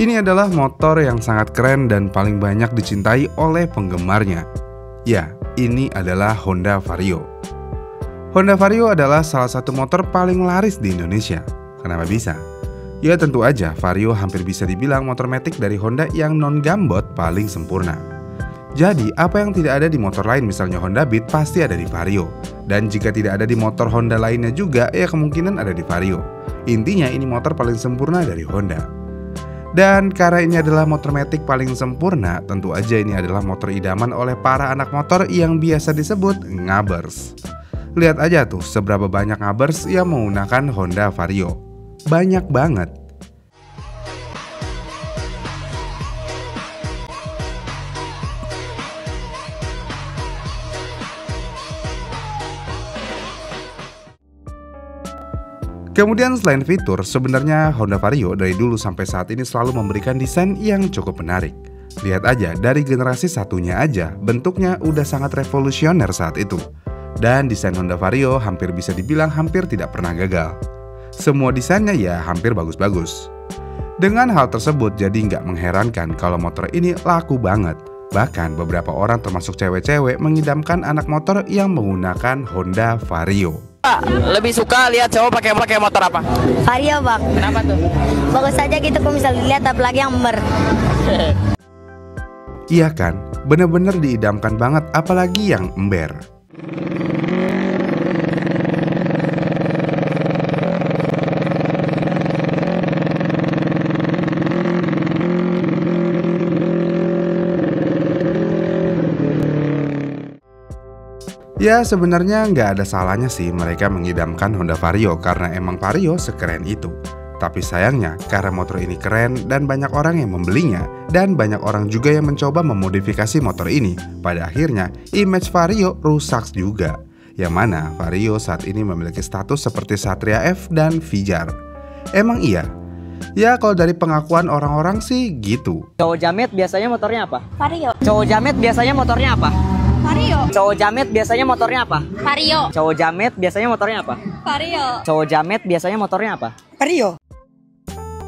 Ini adalah motor yang sangat keren dan paling banyak dicintai oleh penggemarnya. Ya, ini adalah Honda Vario. Honda Vario adalah salah satu motor paling laris di Indonesia. Kenapa bisa? Ya tentu aja, Vario hampir bisa dibilang motor matic dari Honda yang non-gambot paling sempurna. Jadi, apa yang tidak ada di motor lain misalnya Honda Beat pasti ada di Vario. Dan jika tidak ada di motor Honda lainnya juga, ya kemungkinan ada di Vario. Intinya ini motor paling sempurna dari Honda. Dan karena ini adalah motor matic paling sempurna, tentu aja ini adalah motor idaman oleh para anak motor yang biasa disebut ngabers. Lihat aja tuh seberapa banyak ngabers yang menggunakan Honda Vario. Banyak banget. Kemudian selain fitur, sebenarnya Honda Vario dari dulu sampai saat ini selalu memberikan desain yang cukup menarik. Lihat aja, dari generasi satunya aja, bentuknya udah sangat revolusioner saat itu. Dan desain Honda Vario hampir bisa dibilang hampir tidak pernah gagal. Semua desainnya ya hampir bagus-bagus. Dengan hal tersebut jadi nggak mengherankan kalau motor ini laku banget. Bahkan beberapa orang termasuk cewek-cewek mengidamkan anak motor yang menggunakan Honda Vario. Lebih suka lihat cowok pakai motor apa? Vario bang. Kenapa tuh? Bagus aja gitu kalau misalnya dilihat, apalagi yang ember. Iya kan, bener-bener diidamkan banget apalagi yang ember. Ya sebenarnya nggak ada salahnya sih mereka mengidamkan Honda Vario karena emang Vario sekeren itu. Tapi sayangnya karena motor ini keren dan banyak orang yang membelinya dan banyak orang juga yang mencoba memodifikasi motor ini, pada akhirnya image Vario rusak juga. Yang mana Vario saat ini memiliki status seperti Satria F dan Vijar. Emang iya? Ya kalau dari pengakuan orang-orang sih gitu. Cowok jamet biasanya motornya apa? Vario. Cowok jamet biasanya motornya apa? Vario. Cowok jamet biasanya motornya apa? Vario. Cowok jamet biasanya motornya apa? Vario. Cowok jamet biasanya motornya apa? Vario.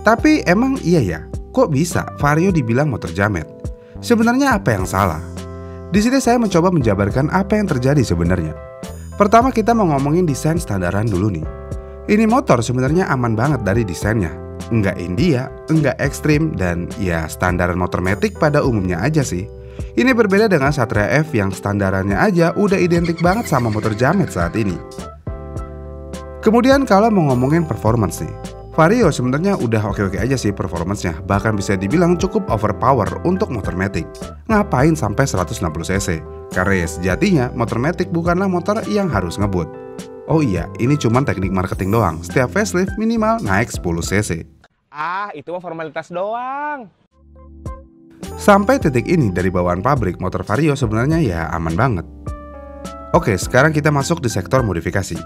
Tapi emang iya ya, kok bisa Vario dibilang motor jamet? Sebenarnya apa yang salah? Di sini saya mencoba menjabarkan apa yang terjadi sebenarnya. Pertama kita mau ngomongin desain standaran dulu nih. Ini motor sebenarnya aman banget dari desainnya. Enggak India, enggak ekstrim, dan ya standaran motor matic pada umumnya aja sih. Ini berbeda dengan Satria F yang standarannya aja udah identik banget sama motor jamet saat ini. Kemudian kalau mau ngomongin performance nih, Vario sebenarnya udah oke-oke aja sih performance-nya, bahkan bisa dibilang cukup overpower untuk motor matic. Ngapain sampai 160 cc? Karena ya sejatinya motor matic bukanlah motor yang harus ngebut. Oh iya, ini cuman teknik marketing doang. Setiap facelift minimal naik 10 cc. Ah, itu mah formalitas doang. Sampai titik ini dari bawaan pabrik, motor Vario sebenarnya ya aman banget. Oke, sekarang kita masuk di sektor modifikasi.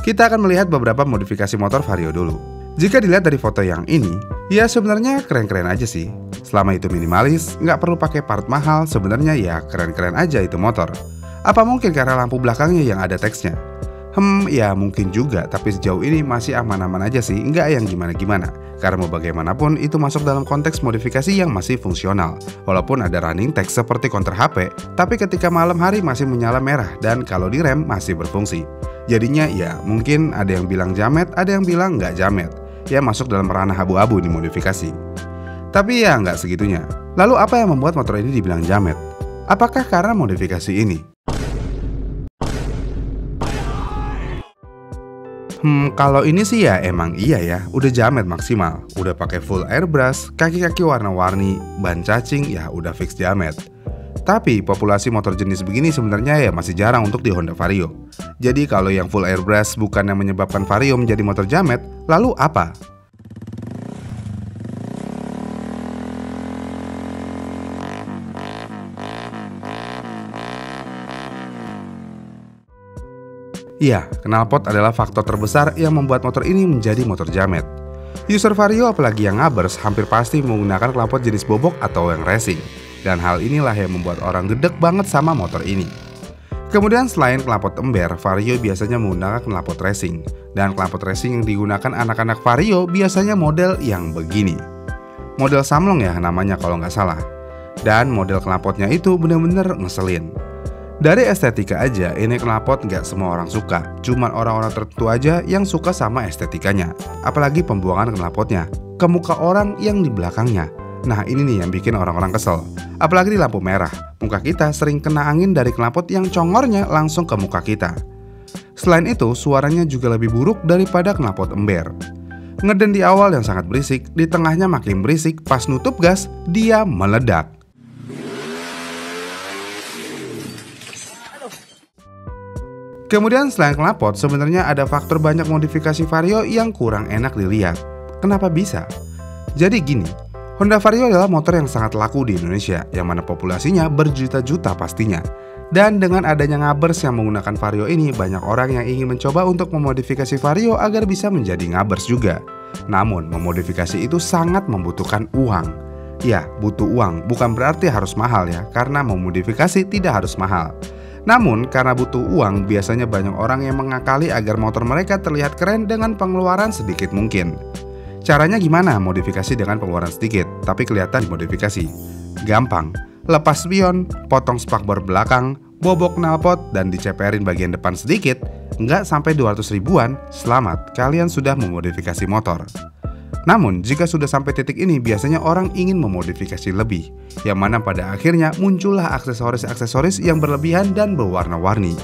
Kita akan melihat beberapa modifikasi motor Vario dulu. Jika dilihat dari foto yang ini, ya sebenarnya keren-keren aja sih. Selama itu minimalis, nggak perlu pakai part mahal, sebenarnya ya keren-keren aja itu motor. Apa mungkin karena lampu belakangnya yang ada teksnya? Ya mungkin juga, tapi sejauh ini masih aman-aman aja sih, nggak yang gimana-gimana. Karena mau bagaimanapun itu masuk dalam konteks modifikasi yang masih fungsional. Walaupun ada running text seperti counter HP, tapi ketika malam hari masih menyala merah dan kalau direm masih berfungsi. Jadinya ya mungkin ada yang bilang jamet, ada yang bilang nggak jamet. Ya masuk dalam ranah abu-abu di modifikasi. Tapi ya nggak segitunya. Lalu apa yang membuat motor ini dibilang jamet? Apakah karena modifikasi ini? Kalau ini sih ya emang iya ya, udah jamet maksimal. Udah pakai full airbrush, kaki-kaki warna-warni, ban cacing, ya udah fix jamet. Tapi populasi motor jenis begini sebenarnya ya masih jarang untuk di Honda Vario. Jadi kalau yang full airbrush bukan yang menyebabkan Vario menjadi motor jamet, lalu apa? Iya, knalpot adalah faktor terbesar yang membuat motor ini menjadi motor jamet. User Vario apalagi yang ngabers hampir pasti menggunakan knalpot jenis bobok atau yang racing. Dan hal inilah yang membuat orang gedek banget sama motor ini. Kemudian selain knalpot ember, Vario biasanya menggunakan knalpot racing. Dan knalpot racing yang digunakan anak-anak Vario biasanya model yang begini. Model samlong ya namanya kalau nggak salah. Dan model knalpotnya itu bener-bener ngeselin. Dari estetika aja, ini knalpot nggak semua orang suka. Cuman orang-orang tertentu aja yang suka sama estetikanya. Apalagi pembuangan knalpotnya ke muka orang yang di belakangnya. Nah ini nih yang bikin orang-orang kesel. Apalagi di lampu merah, muka kita sering kena angin dari knalpot yang congornya langsung ke muka kita. Selain itu, suaranya juga lebih buruk daripada knalpot ember. Ngeden di awal yang sangat berisik, di tengahnya makin berisik, pas nutup gas, dia meledak. Kemudian selain knalpot, sebenarnya ada faktor banyak modifikasi Vario yang kurang enak dilihat. Kenapa bisa? Jadi gini, Honda Vario adalah motor yang sangat laku di Indonesia, yang mana populasinya berjuta-juta pastinya. Dan dengan adanya ngabers yang menggunakan Vario ini, banyak orang yang ingin mencoba untuk memodifikasi Vario agar bisa menjadi ngabers juga. Namun, memodifikasi itu sangat membutuhkan uang. Ya, butuh uang, bukan berarti harus mahal ya, karena memodifikasi tidak harus mahal. Namun, karena butuh uang, biasanya banyak orang yang mengakali agar motor mereka terlihat keren dengan pengeluaran sedikit mungkin. Caranya gimana modifikasi dengan pengeluaran sedikit, tapi kelihatan dimodifikasi? Gampang, lepas spion, potong spakbor belakang, bobok knalpot, dan diceperin bagian depan sedikit, nggak sampai 200 ribuan, selamat, kalian sudah memodifikasi motor. Namun, jika sudah sampai titik ini, biasanya orang ingin memodifikasi lebih, yang mana pada akhirnya muncullah aksesoris-aksesoris yang berlebihan dan berwarna-warni.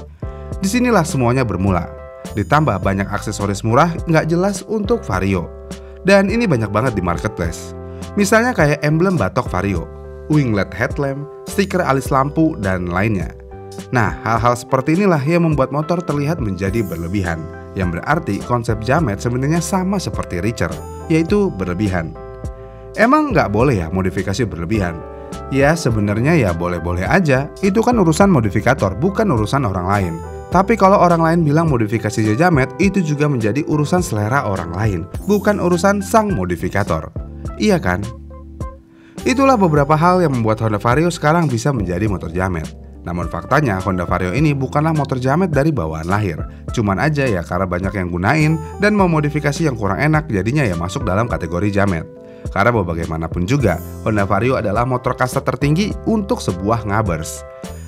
Disinilah semuanya bermula. Ditambah banyak aksesoris murah nggak jelas untuk Vario. Dan ini banyak banget di marketplace. Misalnya kayak emblem batok Vario, winglet headlamp, stiker alis lampu, dan lainnya. Nah, hal-hal seperti inilah yang membuat motor terlihat menjadi berlebihan. Yang berarti konsep jamet sebenarnya sama seperti Richer, yaitu berlebihan. Emang nggak boleh ya modifikasi berlebihan? Ya sebenarnya ya boleh-boleh aja, itu kan urusan modifikator, bukan urusan orang lain. Tapi kalau orang lain bilang modifikasi jamet, itu juga menjadi urusan selera orang lain, bukan urusan sang modifikator. Iya kan? Itulah beberapa hal yang membuat Honda Vario sekarang bisa menjadi motor jamet. Namun faktanya Honda Vario ini bukanlah motor jamet dari bawaan lahir. Cuman aja ya karena banyak yang gunain dan memodifikasi yang kurang enak, jadinya ya masuk dalam kategori jamet. Karena mau bagaimanapun juga, Honda Vario adalah motor kasta tertinggi untuk sebuah ngabers.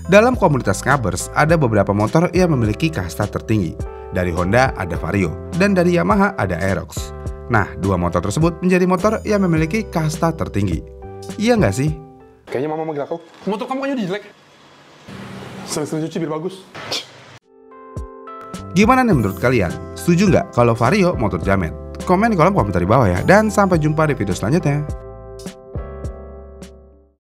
Dalam komunitas ngabers, ada beberapa motor yang memiliki kasta tertinggi. Dari Honda ada Vario, dan dari Yamaha ada Aerox. Nah, dua motor tersebut menjadi motor yang memiliki kasta tertinggi. Iya nggak sih? Kayaknya mama manggil aku. Motor kamu kayaknya jelek. Sering-sering cuci biar bagus. Gimana nih menurut kalian? Setuju nggak kalau Vario motor jamet? Komen di kolom komentar di bawah ya. Dan sampai jumpa di video selanjutnya.